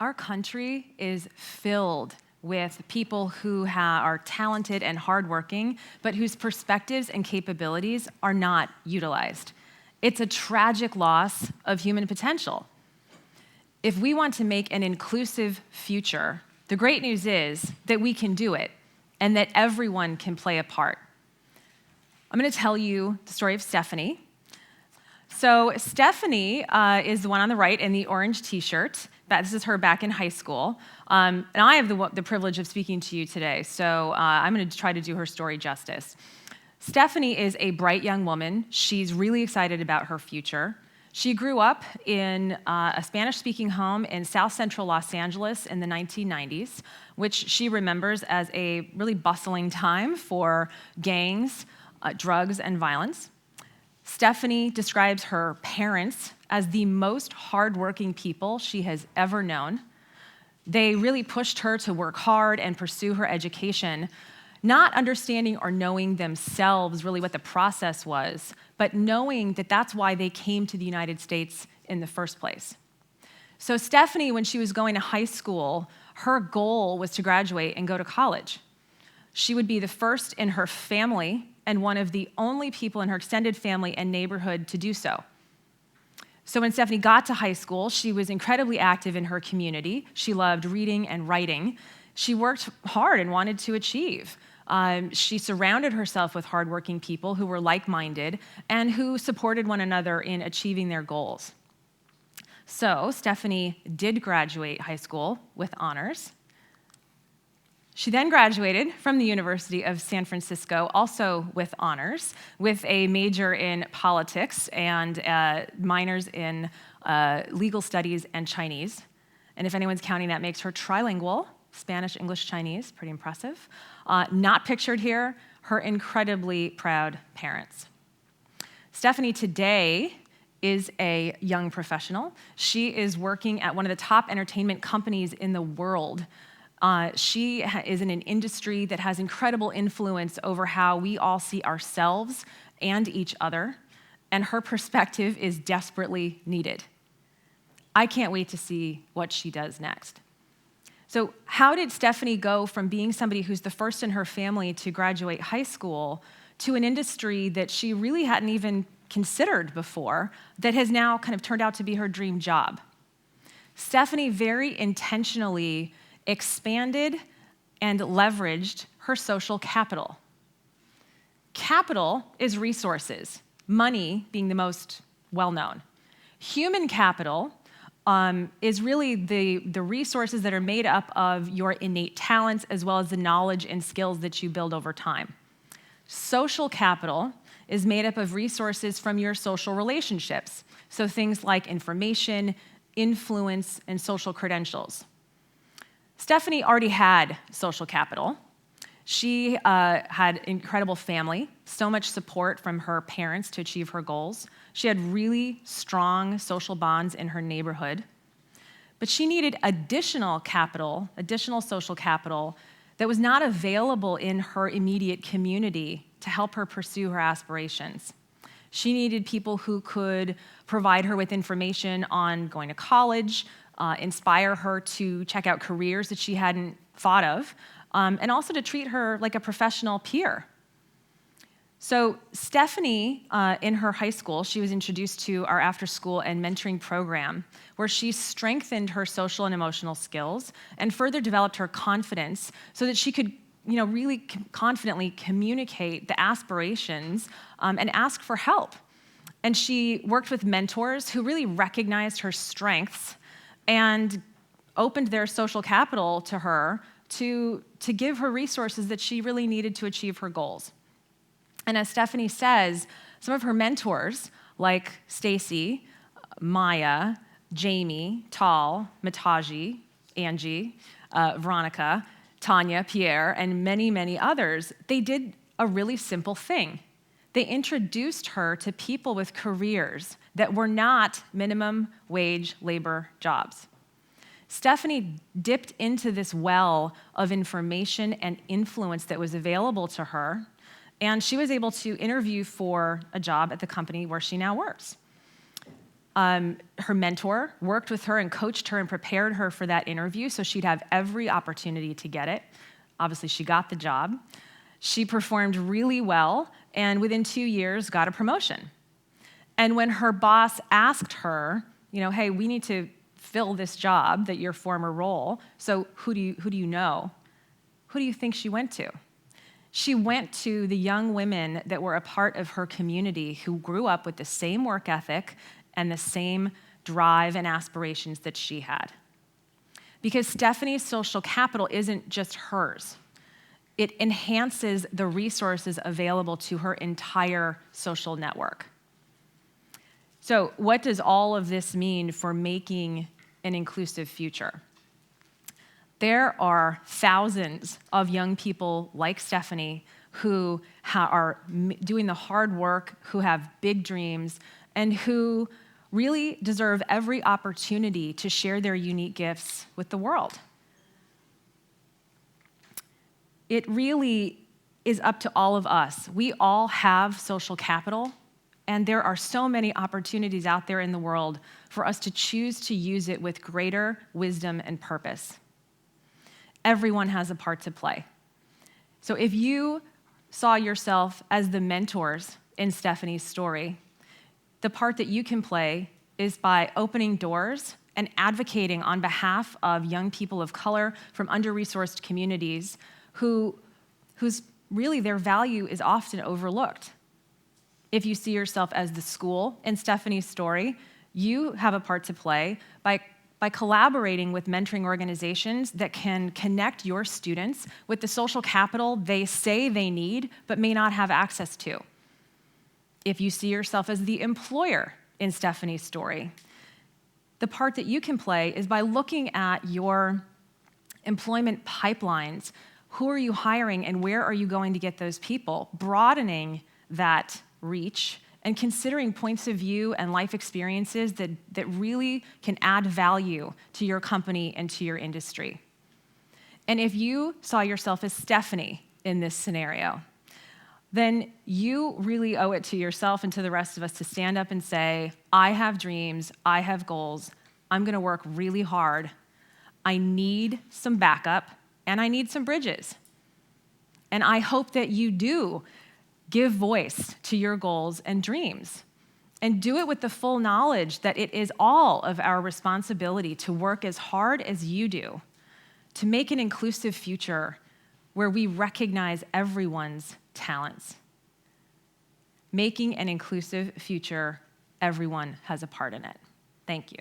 Our country is filled with people who are talented and hardworking, but whose perspectives and capabilities are not utilized. It's a tragic loss of human potential. If we want to make an inclusive future, the great news is that we can do it and that everyone can play a part. I'm going to tell you the story of Stephanie. So Stephanie is the one on the right in the orange t-shirt. This is her back in high school. And I have the privilege of speaking to you today, so I'm going to try to do her story justice. Stephanie is a bright young woman. She's really excited about her future. She grew up in a Spanish-speaking home in South Central Los Angeles in the 1990s, which she remembers as a really bustling time for gangs, drugs, and violence. Stephanie describes her parents as the most hardworking people she has ever known. They really pushed her to work hard and pursue her education, not understanding or knowing themselves really what the process was, but knowing that that's why they came to the United States in the first place. So Stephanie, when she was going to high school, her goal was to graduate and go to college. She would be the first in her family and one of the only people in her extended family and neighborhood to do so. So when Stephanie got to high school, she was incredibly active in her community. She loved reading and writing. She worked hard and wanted to achieve. She surrounded herself with hardworking people who were like-minded and who supported one another in achieving their goals. So Stephanie did graduate high school with honors. She then graduated from the University of San Francisco, also with honors, with a major in politics and minors in legal studies and Chinese. And if anyone's counting, that makes her trilingual, Spanish, English, Chinese, pretty impressive. Not pictured here, her incredibly proud parents. Stephanie today is a young professional. She is working at one of the top entertainment companies in the world. She is in an industry that has incredible influence over how we all see ourselves and each other, and her perspective is desperately needed. I can't wait to see what she does next. So how did Stephanie go from being somebody who's the first in her family to graduate high school to an industry that she really hadn't even considered before that has now kind of turned out to be her dream job? Stephanie very intentionally expanded and leveraged her social capital. Capital is resources, money being the most well-known. Human capital is really the resources that are made up of your innate talents as well as the knowledge and skills that you build over time. Social capital is made up of resources from your social relationships, so things like information, influence, and social credentials. Stephanie already had social capital. She had incredible family, so much support from her parents to achieve her goals. She had really strong social bonds in her neighborhood. But she needed additional capital, additional social capital, that was not available in her immediate community to help her pursue her aspirations. She needed people who could provide her with information on going to college, inspire her to check out careers that she hadn't thought of, and also to treat her like a professional peer. So Stephanie, in her high school, she was introduced to our after-school and mentoring program, where she strengthened her social and emotional skills and further developed her confidence so that she could really confidently communicate the aspirations and ask for help. And she worked with mentors who really recognized her strengths and opened their social capital to her to give her resources that she really needed to achieve her goals. And as Stephanie says, some of her mentors, like Stacy, Maya, Jamie, Tal, Mataji, Angie, Veronica, Tanya, Pierre, and many, many others, they did a really simple thing. They introduced her to people with careers that were not minimum wage labor jobs. Stephanie dipped into this well of information and influence that was available to her, and she was able to interview for a job at the company where she now works. Her mentor worked with her and coached her and prepared her for that interview so she'd have every opportunity to get it. Obviously, she got the job. She performed really well, and within 2 years, got a promotion. And when her boss asked her, hey, we need to fill this job, that your former role, so who do you know? Who do you think she went to? She went to the young women that were a part of her community who grew up with the same work ethic and the same drive and aspirations that she had. Because Stephanie's social capital isn't just hers. It enhances the resources available to her entire social network. So what does all of this mean for making an inclusive future? There are thousands of young people like Stephanie who are doing the hard work, who have big dreams, and who really deserve every opportunity to share their unique gifts with the world. It really is up to all of us. We all have social capital, and there are so many opportunities out there in the world for us to choose to use it with greater wisdom and purpose. Everyone has a part to play. So if you saw yourself as the mentors in Stephanie's story, the part that you can play is by opening doors and advocating on behalf of young people of color from under-resourced communities whose really their value is often overlooked. If you see yourself as the school in Stephanie's story, you have a part to play by collaborating with mentoring organizations that can connect your students with the social capital they say they need but may not have access to. If you see yourself as the employer in Stephanie's story, the part that you can play is by looking at your employment pipelines. Who are you hiring and where are you going to get those people? Broadening that reach and considering points of view and life experiences that really can add value to your company and to your industry. And if you saw yourself as Stephanie in this scenario, then you really owe it to yourself and to the rest of us to stand up and say, I have dreams, I have goals, I'm gonna work really hard, I need some backup, and I need some bridges. And I hope that you do give voice to your goals and dreams, and do it with the full knowledge that it is all of our responsibility to work as hard as you do to make an inclusive future where we recognize everyone's talents. Making an inclusive future, everyone has a part in it. Thank you.